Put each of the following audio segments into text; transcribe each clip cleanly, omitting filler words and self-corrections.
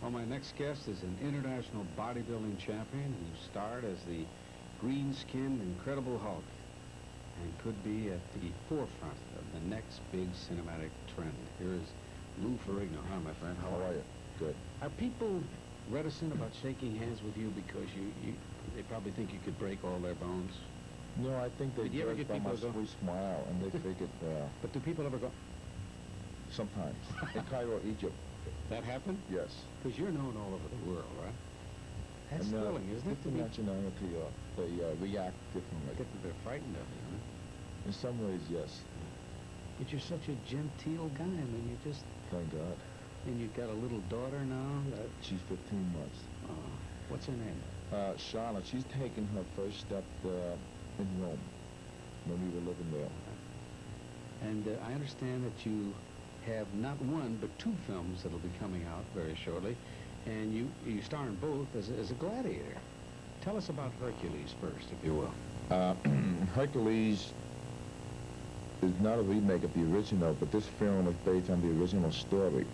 Well, my next guest is an international bodybuilding champion who starred as the green-skinned Incredible Hulk and could be at the forefront of the next big cinematic trend. Here is Lou Ferrigno. Hi, my friend. How are you? Good. Are people reticent about shaking hands with you because they probably think you could break all their bones? No, I think they Did you ever judge get by my people go- sweet smile, and they figured, But do people ever go, sometimes. In Cairo, Egypt, that happened? yes. Because you're known all over the world, right? That's And, thrilling, isn't it? To different be, nationality, they react differently. they're frightened of you, huh? In some ways, yes. But you're such a genteel guy. I mean, you just... Thank God. And you've got a little daughter now? She's 15 months. What's her name? Charlotte, she's taking her first step in Rome when we were living there. And I understand that you have not one, but two films that'll be coming out very shortly. And you star in both as a gladiator. Tell us about Hercules first, if you will. Hercules is not a remake of the original, but this film is based on the original story,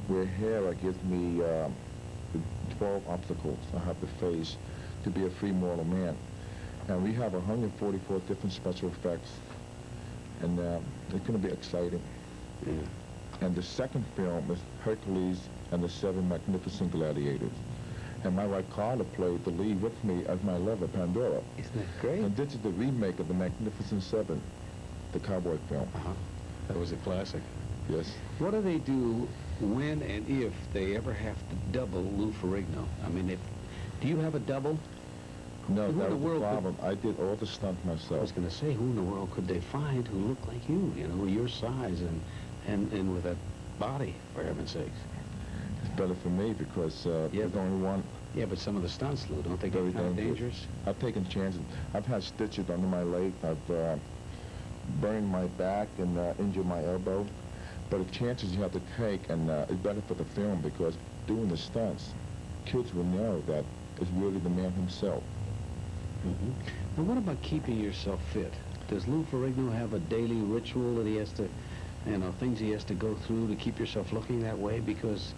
where Hera gives me the 12 obstacles I have to face to be a free mortal man. And we have 144 different special effects, and it's going to be exciting. Yeah. And the second film is Hercules and the Seven Magnificent Gladiators. And my wife Carla played the lead with me as my lover, Pandora. Isn't that great? And this is the remake of the Magnificent Seven, the cowboy film. That was a classic. Yes. What do they do when and if they ever have to double Lou Ferrigno? I mean, do you have a double? No, Who in that the was the world problem. I did all the stunts I was myself. going to say, who in the world could they find who looked like you know, your size and with that body, for heaven's sakes? It's better for me because there's only one. Yeah, but some of the stunts, Lou, don't they get Very kind of dangerous. dangerous? I've taken chances. I've had stitches under my leg. I've burned my back and injured my elbow. But the chances you have to take, and it's better for the film because doing the stunts, kids will know that it's really the man himself. Mm-hmm. Now, what about keeping yourself fit? Does Lou Ferrigno have a daily ritual that he has to, things he has to go through to keep yourself looking that way? Because,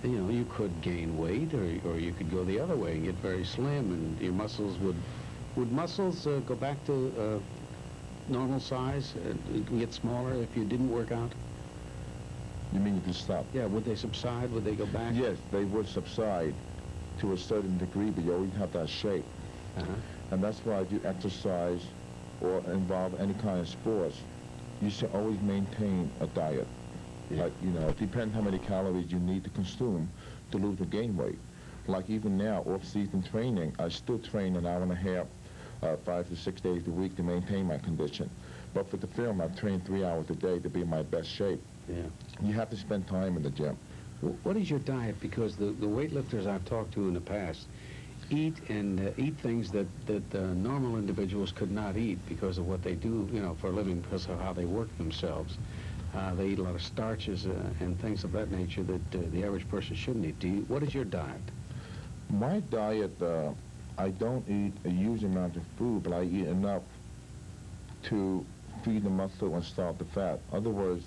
you could gain weight, or you could go the other way and get very slim, and your muscles would muscles go back to normal size, get smaller if you didn't work out? You mean you can stop? Yeah, would they subside? Would they go back? Yes, they would subside to a certain degree, but you always have that shape. Uh-huh. And that's why if you exercise or involve any kind of sports, you should always maintain a diet. Yeah. Like, it depends how many calories you need to consume to lose or gain weight. Like even now, off-season training, I still train an hour and a half, 5 to 6 days a week to maintain my condition. But for the film, I've trained 3 hours a day to be in my best shape. Yeah. You have to spend time in the gym. What is your diet? Because the weightlifters I've talked to in the past eat things that normal individuals could not eat because of what they do, for a living, because of how they work themselves. They eat a lot of starches and things of that nature that the average person shouldn't eat. What is your diet? My diet, I don't eat a huge amount of food, but I eat enough to feed the muscle and starve the fat. In other words,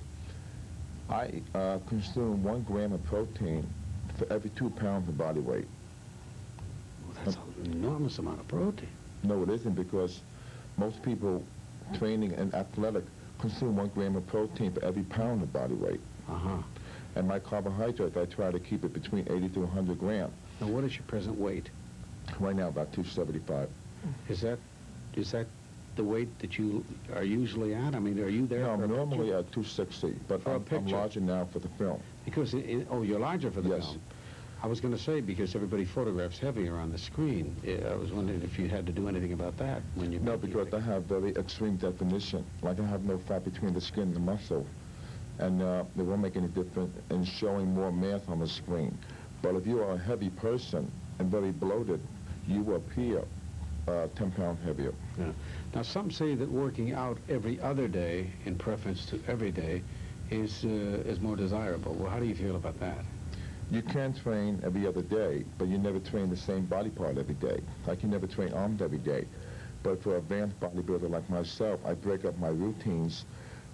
I consume 1 gram of protein for every 2 pounds of body weight. Well, that's an enormous amount of protein. No, it isn't, because most people training and athletic consume 1 gram of protein for every pound of body weight. Uh-huh. And my carbohydrates, I try to keep it between 80 to 100 grams. Now, what is your present weight? Right now, about 275. Is that the weight that you are usually at? I mean, are you there? No, for I'm a normally picture? at 260, but For a I'm picture. larger now for the film. Because, you're larger for the Yes. film. I was going to say, because everybody photographs heavier on the screen. I was wondering if you had to do anything about that when you... No, because I have very extreme definition. Like, I have no fat between the skin and the muscle. And it won't make any difference in showing more mass on the screen. But if you are a heavy person and very bloated, you will appear 10 pounds heavier. Yeah. Now, some say that working out every other day, in preference to every day, is more desirable. Well, how do you feel about that? You can train every other day, but you never train the same body part every day. Like, you never train arms every day. But for an advanced bodybuilder like myself, I break up my routines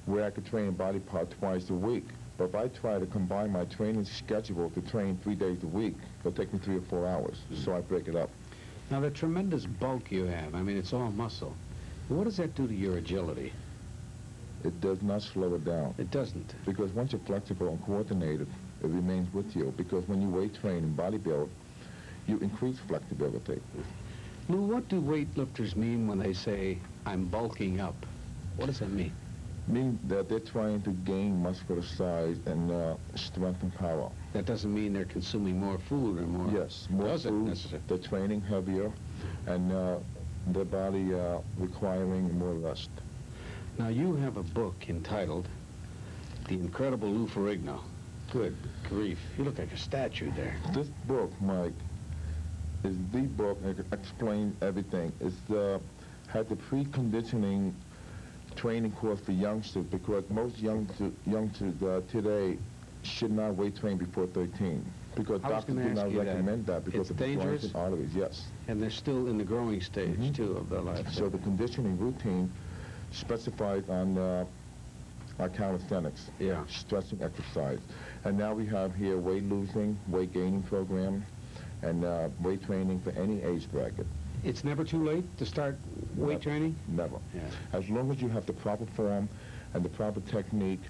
where I could train a body part twice a week But if I try to combine my training schedule to train 3 days a week, it'll take me 3 or 4 hours. So I break it up. Now, the tremendous bulk you have, I mean, it's all muscle. What does that do to your agility? It does not slow it down. It doesn't. Because once you're flexible and coordinated, it remains with you. Because when you weight train and bodybuild, you increase flexibility. Lou, what do weightlifters mean when they say, I'm bulking up? What does that mean? Meaning that they're trying to gain muscular size and strength and power. That doesn't mean they're consuming more food or more... Yes, more Does it food, necessarily? they're training heavier, and their body requiring more rest. Now, you have a book entitled The Incredible Lou Ferrigno. Good grief. You look like a statue there. This book, Mike, is the book that explains everything. It's had the preconditioning training course for youngsters, because most youngsters today should not weight train before 13. Because I was doctors gonna do ask not you that. recommend that because It's of the joints dangerous? and arteries. Yes. And they're still in the growing stage, too, of their life. So the conditioning routine specifies on our calisthenics, Yeah. stretching exercise. And now we have here weight losing, weight gaining program, and weight training for any age bracket. It's never too late to start weight Never. training? Never. Yeah. As long as you have the proper form and the proper technique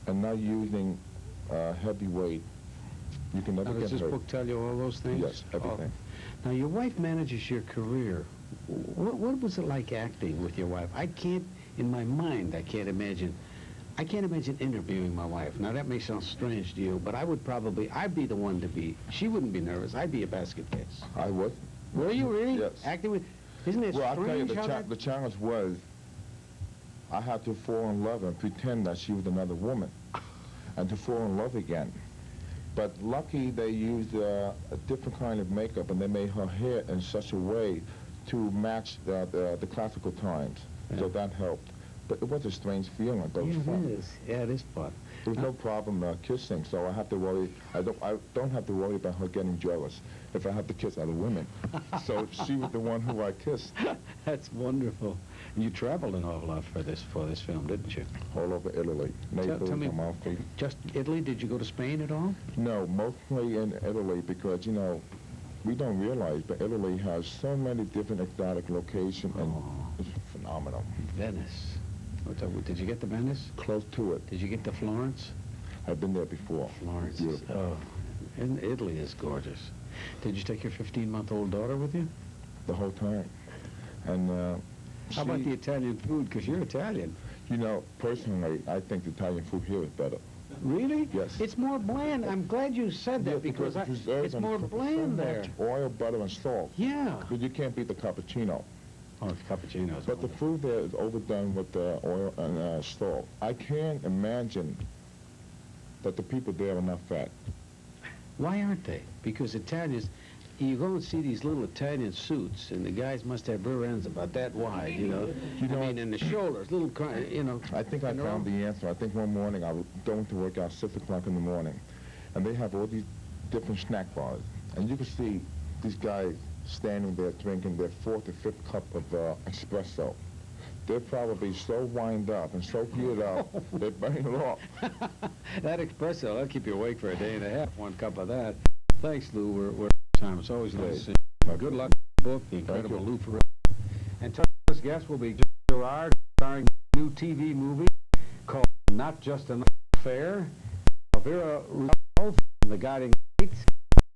and not using heavy weight, you can never Now, get does this hurt. book tell you all those things? Yes, everything. Now, your wife manages your career. What was it like acting with your wife? I can't, in my mind, I can't imagine interviewing my wife. Now, that may sound strange to you, but I'd be the one to be, she wouldn't be nervous. I'd be a basket case. I was. Were you really? Yes. Acting with, isn't it Well, I'll tell you, strange how that... the challenge was I had to fall in love and pretend that she was another woman and to fall in love again. But lucky they used a different kind of makeup, and they made her hair in such a way to match the classical times. Yeah. So that helped. But it was a strange feeling, but it was fun. It is. Yeah, it is fun. There was no problem kissing, so I have to worry. I don't have to worry about her getting jealous if I have to kiss other women. So she was the one who I kissed. That's wonderful. You traveled an awful lot for this film, didn't you? All over Italy. Naples, tell me- Amalfi. Just Italy? Did you go to Spain at all? No, mostly in Italy because, you know, we don't realize, but Italy has so many different exotic locations, and it's phenomenal. Venice. Did you get to Venice? Close to it. Did you get to Florence? I've been there before. Florence is, Beautiful. and Italy is gorgeous. Did you take your 15-month-old daughter with you? The whole time. And How about the Italian food? Because you're Italian. You know, personally, I think the Italian food here is better. Really? Yes. It's more bland. I'm glad you said that Yeah, because preserves it's and more cooked bland so there. much oil, butter, and salt. Yeah. But you can't beat the cappuccino. Oh, it's cappuccinos. But the food there is overdone with the oil and salt. I can't imagine that the people there are not fat. Why aren't they? Because Italians, you go and see these little Italian suits, and the guys must have rear ends about that wide, you know. You know, I mean, and the shoulders, little, you know. I think I and they're found the answer. I think one morning I was going to work out 6 o'clock in the morning, and they have all these different snack bars. And you can see these guys standing there drinking their 4th or 5th cup of espresso. They're probably so wind up and so geared up, they're burning it off. That espresso, that'll keep you awake for a day and a half, 1 cup of that. Thanks, Lou. We're time. It's always nice to see you. Good luck with the book, The Incredible Lou Ferrigno. And today's guest will be Gerard, starring a new TV movie called Not Just Another Affair. Vera Rudolph, the guiding